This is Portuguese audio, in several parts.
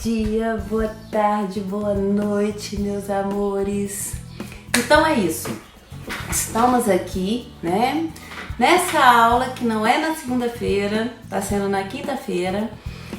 dia, boa tarde, boa noite, meus amores. Então é isso. Estamos aqui, né? Nessa aula que não é na segunda-feira, tá sendo na quinta-feira,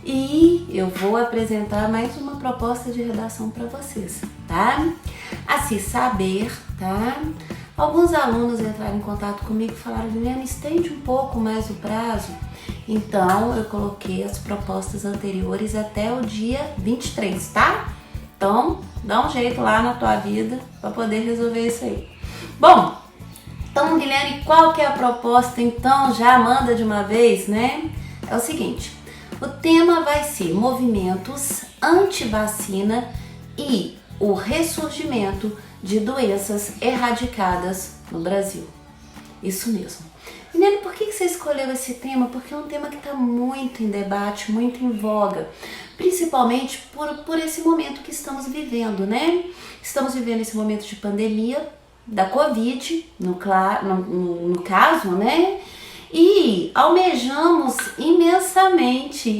e eu vou apresentar mais uma proposta de redação para vocês, tá? A se saber, tá? Alguns alunos entraram em contato comigo e falaram: Juliana, estende um pouco mais o prazo. Então eu coloquei as propostas anteriores até o dia 23, tá? Então dá um jeito lá na tua vida para poder resolver isso aí. Bom, então Guilherme, qual que é a proposta? Então já manda de uma vez, né? É o seguinte, o tema vai ser movimentos anti-vacina e o ressurgimento de doenças erradicadas no Brasil. Isso mesmo. Guilherme, por que você escolheu esse tema? Porque é um tema que está muito em debate, muito em voga, principalmente por esse momento que estamos vivendo, né? Estamos vivendo esse momento de pandemia da Covid, no caso, né? E almejamos imensamente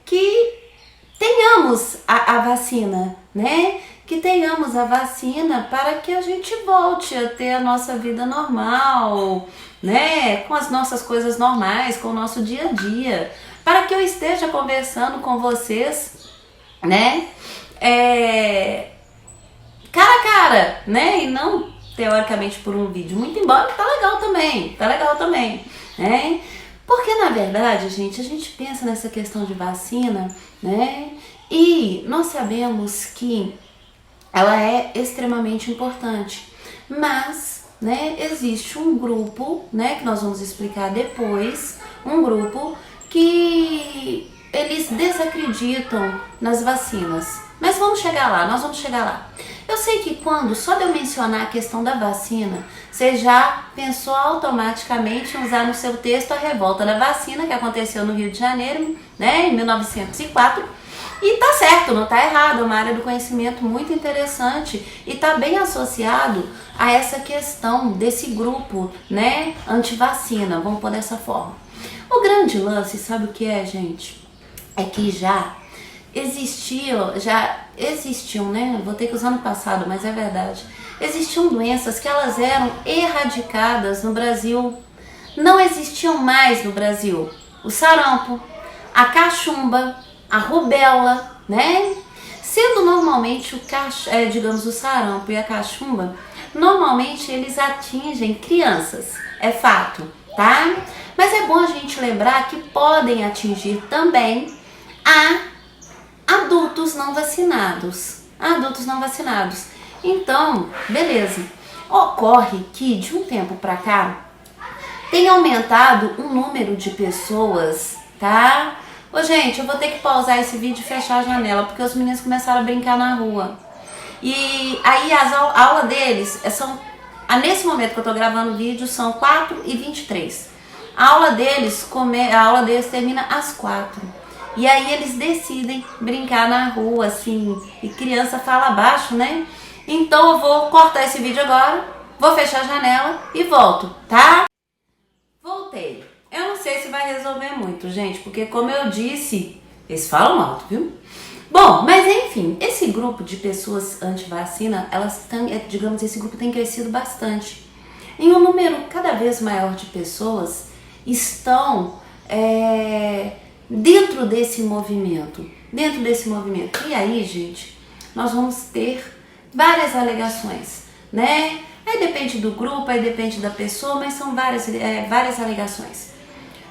que tenhamos a vacina, né? Que tenhamos a vacina para que a gente volte a ter a nossa vida normal, né? Com as nossas coisas normais, com o nosso dia a dia, para que eu esteja conversando com vocês, né? Cara a cara, né? E não teoricamente por um vídeo, muito embora tá legal também, né? Porque na verdade, gente, a gente pensa nessa questão de vacina, né? E nós sabemos que ela é extremamente importante, mas, né, existe um grupo, né, que nós vamos explicar depois, um grupo que eles desacreditam nas vacinas. Mas vamos chegar lá, nós vamos chegar lá. Eu sei que quando só de eu mencionar a questão da vacina, você já pensou automaticamente em usar no seu texto a revolta da vacina que aconteceu no Rio de Janeiro, né, em 1904. E tá certo, não tá errado, é uma área do conhecimento muito interessante e tá bem associado a essa questão desse grupo, né, anti-vacina, vamos pôr dessa forma. O grande lance, sabe o que é, gente? É que já existiam, né, vou ter que usar no passado, mas é verdade, existiam doenças que elas eram erradicadas no Brasil, não existiam mais no Brasil. O sarampo, a cachumba, a rubéola, né? Sendo normalmente o sarampo e a cachumba, normalmente eles atingem crianças, é fato, tá? Mas é bom a gente lembrar que podem atingir também adultos não vacinados. Então, beleza. Ocorre que de um tempo pra cá tem aumentado o número de pessoas, tá? Ô, gente, eu vou ter que pausar esse vídeo e fechar a janela, porque os meninos começaram a brincar na rua. E aí a aula deles nesse momento que eu tô gravando o vídeo, são 4h23. A aula deles termina às 4. E aí eles decidem brincar na rua, assim, e criança fala baixo, né? Então eu vou cortar esse vídeo agora, vou fechar a janela e volto, tá? Voltei. Eu não sei se vai resolver muito, gente, porque como eu disse, eles falam alto, viu? Bom, mas enfim, esse grupo de pessoas anti-vacina, esse grupo tem crescido bastante. Em um número cada vez maior de pessoas estão dentro desse movimento. E aí, gente, nós vamos ter várias alegações, né? Aí depende do grupo, aí depende da pessoa, mas são várias alegações.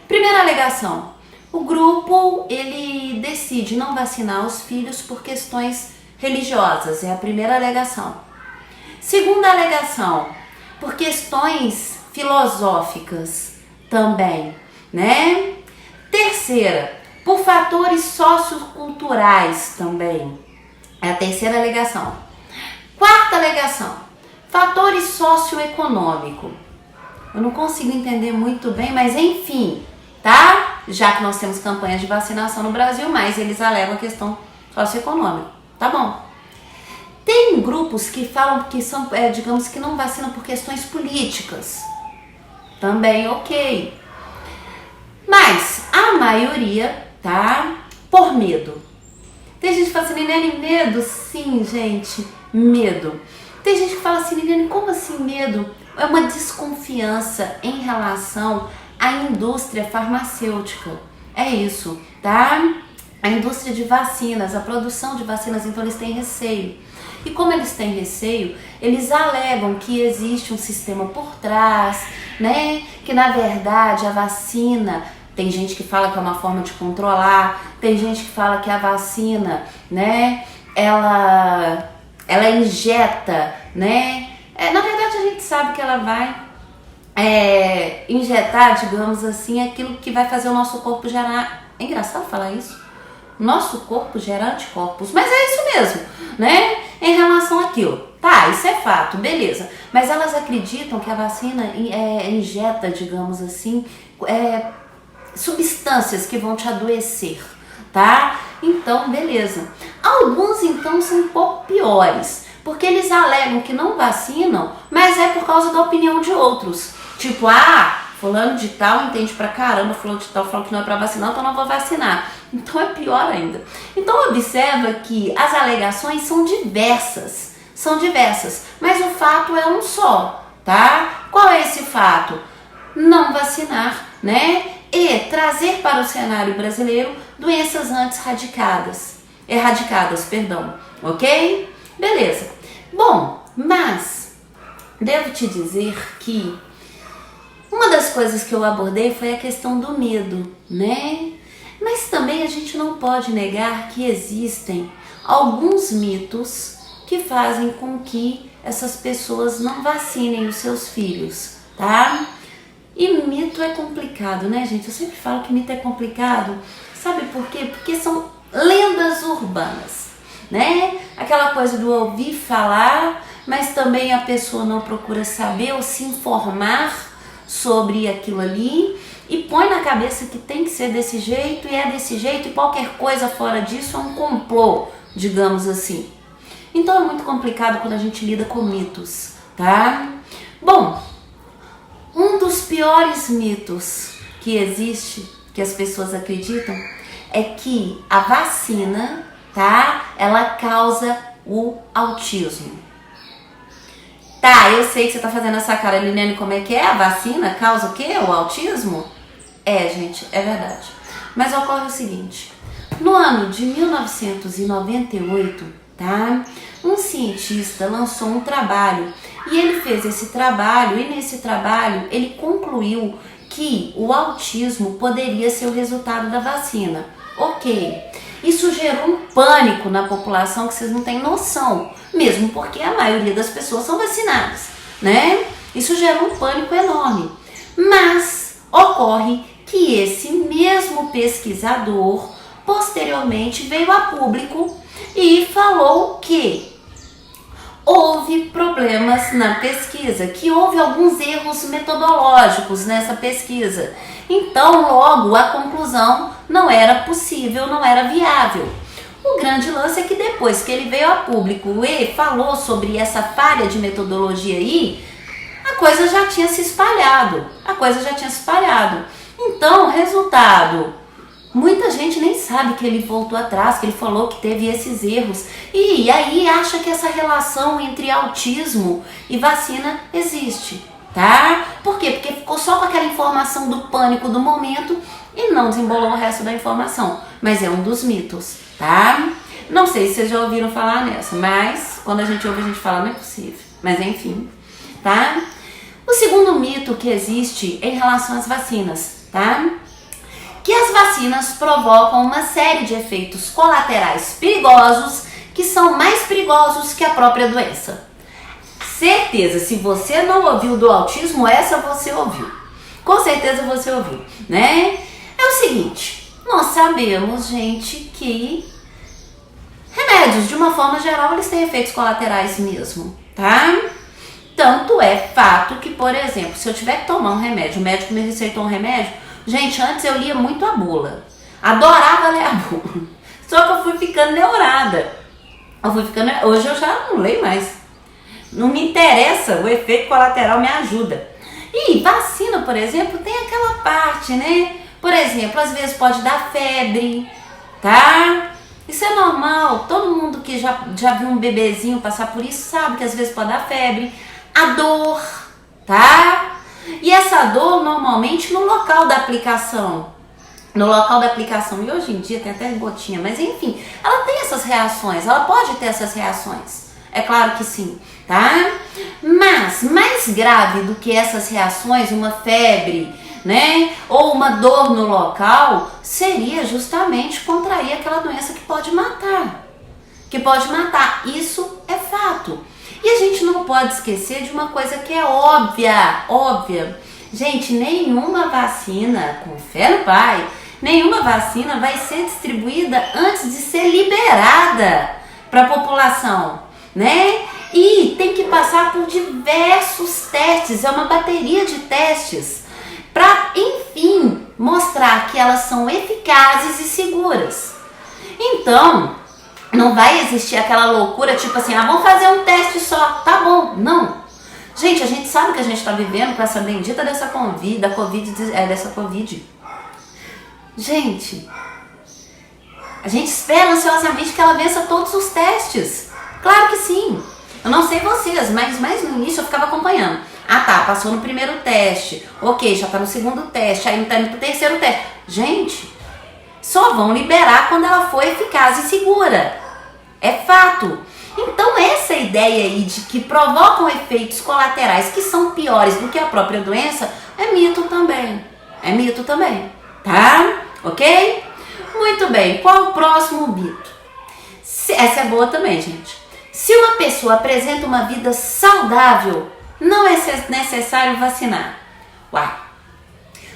Primeira alegação, o grupo ele decide não vacinar os filhos por questões religiosas, é a primeira alegação. Segunda alegação, por questões filosóficas também, né? Terceira, por fatores socioculturais também, é a terceira alegação. Quarta alegação, fatores socioeconômicos. Eu não consigo entender muito bem, mas enfim, tá? Já que nós temos campanhas de vacinação no Brasil, mas eles alegam a questão socioeconômica, tá bom? Tem grupos que falam que são, digamos que não vacinam por questões políticas, também ok. Mas a maioria tá? Por medo. Tem gente que fala assim, Liliane, medo? Sim, gente, medo. Tem gente que fala assim, Liliane, como assim medo? É uma desconfiança em relação à indústria farmacêutica. É isso, tá? A indústria de vacinas, a produção de vacinas, então eles têm receio. E como eles têm receio, eles alegam que existe um sistema por trás, né? Que na verdade a vacina, tem gente que fala que é uma forma de controlar, tem gente que fala que a vacina, né? Ela injeta, né? Na verdade a gente sabe que ela vai injetar, digamos assim, aquilo que vai fazer o nosso corpo gerar. É engraçado falar isso. Nosso corpo gera anticorpos, mas é isso mesmo, né? Em relação àquilo. Tá, isso é fato, beleza. Mas elas acreditam que a vacina injeta, digamos assim, substâncias que vão te adoecer, tá? Então, beleza. Alguns, então, são um pouco piores, porque eles alegam que não vacinam, mas é por causa da opinião de outros. Tipo, fulano de tal entende pra caramba, fulano de tal falou que não é pra vacinar, então não vou vacinar. Então é pior ainda. Então observa que as alegações são diversas, mas o fato é um só, tá? Qual é esse fato? Não vacinar, né? E trazer para o cenário brasileiro doenças antes erradicadas, ok? Beleza. Bom, mas devo te dizer que uma das coisas que eu abordei foi a questão do medo, né? Mas também a gente não pode negar que existem alguns mitos que fazem com que essas pessoas não vacinem os seus filhos, tá? E mito é complicado, né, gente? Eu sempre falo que mito é complicado. Sabe por quê? Porque são lendas urbanas, né? Aquela coisa do ouvir falar, mas também a pessoa não procura saber ou se informar sobre aquilo ali e põe na cabeça que tem que ser desse jeito e é desse jeito e qualquer coisa fora disso é um complô, digamos assim. Então é muito complicado quando a gente lida com mitos, tá? Bom, um dos piores mitos que existe, que as pessoas acreditam, é que a vacina, tá? Ela causa o autismo. Tá, eu sei que você tá fazendo essa cara, Liliane, como é que é? A vacina causa o quê? O autismo? Gente, é verdade. Mas ocorre o seguinte, no ano de 1998, tá? Um cientista lançou um trabalho e ele fez esse trabalho e nesse trabalho ele concluiu que o autismo poderia ser o resultado da vacina. Ok, isso gerou um pânico na população que vocês não têm noção, mesmo porque a maioria das pessoas são vacinadas, né? Isso gerou um pânico enorme, mas ocorre que esse mesmo pesquisador posteriormente veio a público e falou que houve problemas na pesquisa, que houve alguns erros metodológicos nessa pesquisa. Então, logo, a conclusão não era possível, não era viável. O grande lance é que depois que ele veio a público e falou sobre essa falha de metodologia aí, a coisa já tinha se espalhado. Então, resultado, muita gente nem sabe que ele voltou atrás, que ele falou que teve esses erros. E aí acha que essa relação entre autismo e vacina existe, tá? Por quê? Porque ficou só com aquela informação do pânico do momento e não desembolou o resto da informação. Mas é um dos mitos, tá? Não sei se vocês já ouviram falar nessa, mas quando a gente ouve a gente fala, não é possível. Mas enfim, tá? O segundo mito que existe em relação às vacinas, tá? Que as vacinas provocam uma série de efeitos colaterais perigosos que são mais perigosos que a própria doença. Certeza, se você não ouviu do autismo, essa você ouviu. Com certeza você ouviu, né? É o seguinte, nós sabemos, gente, que remédios, de uma forma geral, eles têm efeitos colaterais mesmo, tá? Tanto é fato que, por exemplo, se eu tiver que tomar um remédio, o médico me receitou um remédio, gente, antes eu lia muito a bula. Adorava ler a bula. Só que eu fui ficando neurada. Hoje eu já não leio mais. Não me interessa, o efeito colateral me ajuda. E vacina, por exemplo, tem aquela parte, né? Por exemplo, às vezes pode dar febre, tá? Isso é normal, todo mundo que já viu um bebezinho passar por isso sabe que às vezes pode dar febre. A dor, tá? E essa dor normalmente no local da aplicação. No local da aplicação, e hoje em dia tem até gotinha, mas enfim, ela tem essas reações, ela pode ter essas reações. É claro que sim, tá? Mas mais grave do que essas reações, uma febre, né, ou uma dor no local, seria justamente contrair aquela doença que pode matar. Que pode matar, isso é fato. E a gente não pode esquecer de uma coisa que é óbvia. Gente, nenhuma vacina, com fé no pai, nenhuma vacina vai ser distribuída antes de ser liberada para a população, né? E tem que passar por diversos testes, é uma bateria de testes, para, enfim, mostrar que elas são eficazes e seguras. Então, não vai existir aquela loucura, tipo assim, vamos fazer um teste só, tá bom. Não. Gente, a gente sabe que a gente está vivendo com essa bendita dessa Covid. Gente, a gente espera ansiosamente que ela vença todos os testes. Claro que sim. Eu não sei vocês, mas no início eu ficava acompanhando. Tá, passou no primeiro teste. Ok, já tá no segundo teste, aí tá indo pro terceiro teste. Gente, só vão liberar quando ela for eficaz e segura. É fato. Então essa ideia aí de que provocam efeitos colaterais que são piores do que a própria doença é mito também. Tá? Ok? Muito bem. Qual o próximo mito? Essa é boa também, gente. Se uma pessoa apresenta uma vida saudável, não é necessário vacinar.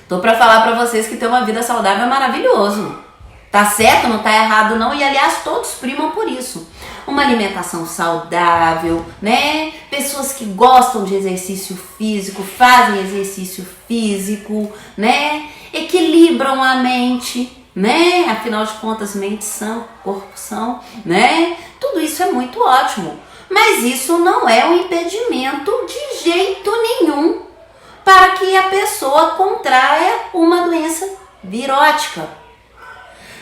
Tô pra falar pra vocês que ter uma vida saudável é maravilhoso. Tá certo? Não tá errado não. E aliás, todos primam por isso. Uma alimentação saudável, né? Pessoas que gostam de exercício físico, fazem exercício físico, né? Equilibram a mente, né? Afinal de contas, mente sã, corpo são, né? Tudo isso é muito ótimo. Mas isso não é um impedimento de jeito nenhum para que a pessoa contraia uma doença virótica.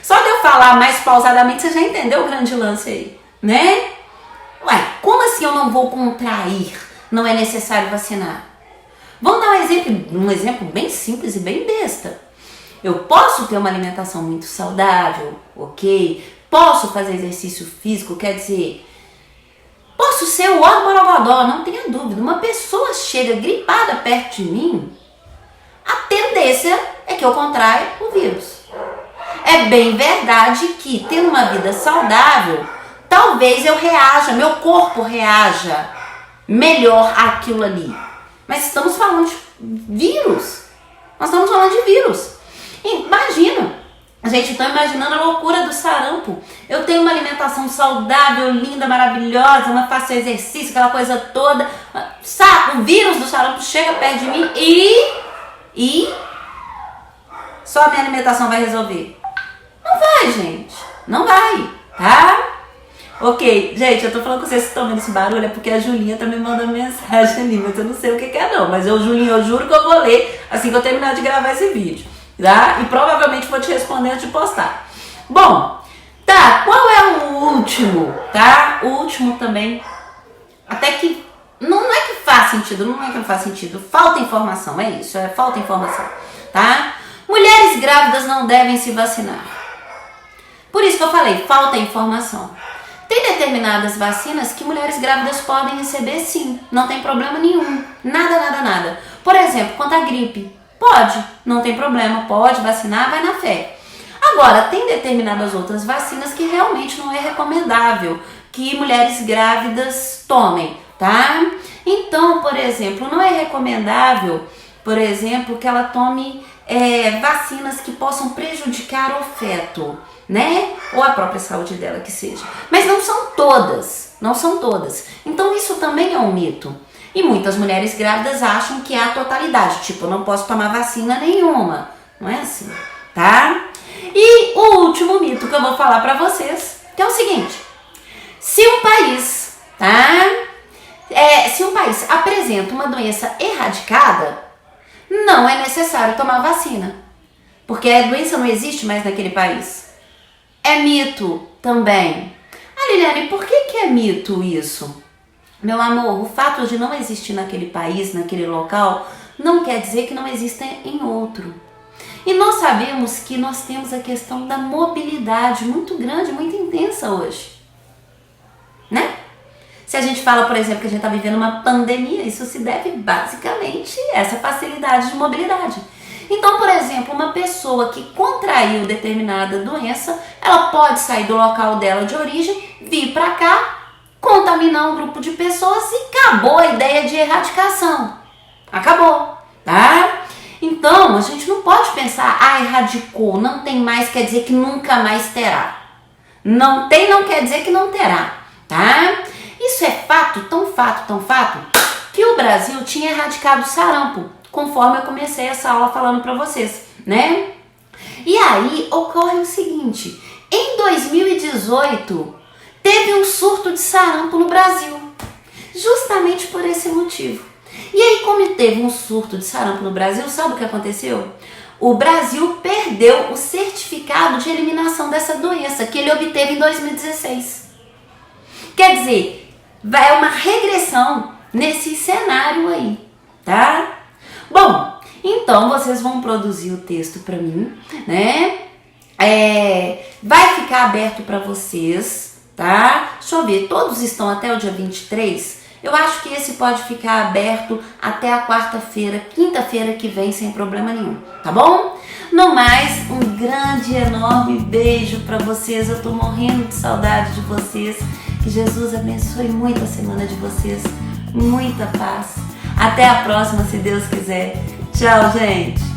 Só de eu falar mais pausadamente, você já entendeu o grande lance aí, né? Como assim eu não vou contrair? Não é necessário vacinar? Vamos dar um exemplo bem simples e bem besta. Eu posso ter uma alimentação muito saudável, ok? Posso fazer exercício físico, quer dizer, posso ser o borogodó, não tenha dúvida. Uma pessoa chega gripada perto de mim, a tendência é que eu contraia o vírus. É bem verdade que, tendo uma vida saudável, talvez eu reaja, meu corpo reaja melhor àquilo ali. Mas estamos falando de vírus. Nós estamos falando de vírus. Imagina, gente, estou imaginando a loucura do sarampo. Eu tenho uma alimentação saudável, linda, maravilhosa, não faço exercício, aquela coisa toda. O vírus do sarampo chega perto de mim e só a minha alimentação vai resolver. Não vai, gente. Não vai, tá? Ok, gente, eu tô falando com vocês que estão vendo esse barulho, é porque a Julinha tá me mandando mensagem ali, mas eu não sei o que é não. Mas Julinha, eu juro que eu vou ler assim que eu terminar de gravar esse vídeo, tá? E provavelmente vou te responder antes de postar. Bom, tá, qual é o último, tá? O último também, até que, não é que faz sentido, falta informação, é isso, falta informação, tá? Mulheres grávidas não devem se vacinar. Por isso que eu falei, falta informação. Tem determinadas vacinas que mulheres grávidas podem receber sim, não tem problema nenhum, nada. Por exemplo, quanto à gripe, pode, não tem problema, pode vacinar, vai na fé. Agora, tem determinadas outras vacinas que realmente não é recomendável que mulheres grávidas tomem, tá? Então, por exemplo, não é recomendável, por exemplo, que ela tome vacinas que possam prejudicar o feto, né? Ou a própria saúde dela, que seja. Mas não são todas. Então isso também é um mito. E muitas mulheres grávidas acham que é a totalidade. Tipo, eu não posso tomar vacina nenhuma. Não é assim, tá? E o último mito que eu vou falar pra vocês, que é o seguinte. Se um país, se um país apresenta uma doença erradicada, não é necessário tomar vacina. porque a doença não existe mais naquele país. É mito também. Ah, Liliane, por que é mito isso? Meu amor, o fato de não existir naquele país, naquele local, não quer dizer que não exista em outro. E nós sabemos que nós temos a questão da mobilidade muito grande, muito intensa hoje, né? Se a gente fala, por exemplo, que a gente está vivendo uma pandemia, isso se deve basicamente a essa facilidade de mobilidade. Então, por exemplo, uma pessoa que contraiu determinada doença, ela pode sair do local dela de origem, vir para cá, contaminar um grupo de pessoas e acabou a ideia de erradicação. Acabou, tá? Então, a gente não pode pensar, erradicou, não tem mais, quer dizer que nunca mais terá. Não tem, não quer dizer que não terá, tá? Isso é fato, tão fato, que o Brasil tinha erradicado o sarampo, conforme eu comecei essa aula falando pra vocês, né? E aí ocorre o seguinte, em 2018 teve um surto de sarampo no Brasil, justamente por esse motivo. E aí, como teve um surto de sarampo no Brasil, sabe o que aconteceu? O Brasil perdeu o certificado de eliminação dessa doença que ele obteve em 2016. Quer dizer, vai uma regressão nesse cenário aí, tá? Bom, então vocês vão produzir o texto para mim, né? Vai ficar aberto para vocês, tá? Deixa eu ver, todos estão até o dia 23. Eu acho que esse pode ficar aberto até a quarta-feira, quinta-feira que vem, sem problema nenhum, tá bom? No mais, um grande, enorme beijo para vocês. Eu tô morrendo de saudade de vocês. Que Jesus abençoe muito a semana de vocês. Muita paz. Até a próxima, se Deus quiser. Tchau, gente.